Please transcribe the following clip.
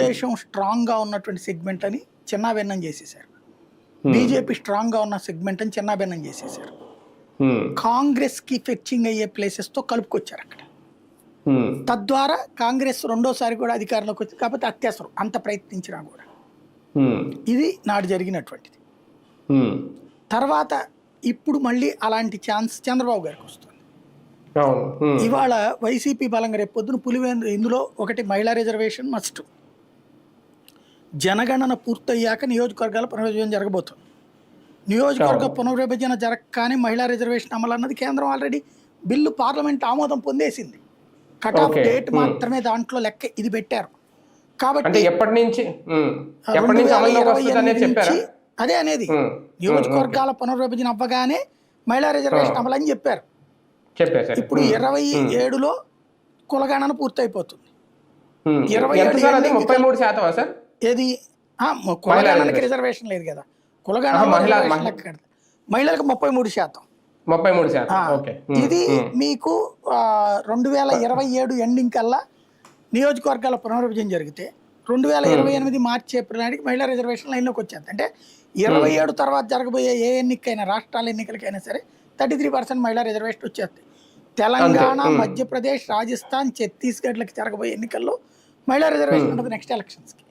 తెలుగుదేశం స్ట్రాంగ్గా ఉన్నటువంటి సెగ్మెంట్ అని చిన్నాభిన్నం చేసేసారు. బీజేపీ స్ట్రాంగ్గా ఉన్న సెగ్మెంట్ అని చిన్నాభిన్నం చేసేసారు. కాంగ్రెస్కి ఫెచ్చింగ్ అయ్యే ప్లేసెస్తో కలుపుకొచ్చారు అక్కడ. తద్వారా కాంగ్రెస్ రెండోసారి కూడా అధికారంలోకి వచ్చింది. కాకపోతే అత్యవసరం అంత ప్రయత్నించినా కూడా. ఇది నాడు జరిగినటువంటిది. తర్వాత ఇప్పుడు మళ్ళీ అలాంటి ఛాన్స్ చంద్రబాబు గారికి వస్తుంది. ఇవాళ వైసీపీ బలంగా రేపు పొద్దున పులివెందుల ఇందులో ఒకటి మహిళా రిజర్వేషన్ మస్ట్. జనగణన పూర్తయ్యాక నియోజకవర్గాల పునర్విభజన జరగబోతుంది. నియోజకవర్గ పునర్విభజన జరగగానే మహిళా రిజర్వేషన్ అమలు అన్నది కేంద్రం ఆల్రెడీ బిల్లు పార్లమెంట్ ఆమోదం పొందేసింది. కట్ ఆఫ్ డేట్ మాత్రమే దాంట్లో లెక్క ఇది పెట్టారు. కాబట్టి అదే అనేది నియోజకవర్గాల పునర్విభజన అవ్వగానే మహిళా రిజర్వేషన్ అమలు అని చెప్పారు. ఇప్పుడు 27లో కులగణన పూర్తయిపోతుంది. 27 ఏది కులగణనకి రిజర్వేషన్ లేదు కదా, కులగణన మహిళలకు 33%. ఇది మీకు 2027 ఎండింగ్ కల్లా నియోజకవర్గాల పునర్విభజన జరిగితే 2028 మార్చి ఏప్రిల్ నాటికి మహిళా రిజర్వేషన్ లైన్లోకి వచ్చేది. అంటే 27 తర్వాత జరగబోయే ఏ ఎన్నికైనా రాష్ట్రాల ఎన్నికలకైనా సరే 33% మహిళా రిజర్వేషన్ వచ్చేస్తుంది. తెలంగాణ, మధ్యప్రదేశ్, రాజస్థాన్, ఛత్తీస్గఢ్లకి జరగబోయే ఎన్నికల్లో మహిళా రిజర్వేషన్ ఉంటుంది నెక్స్ట్ ఎలక్షన్స్కి.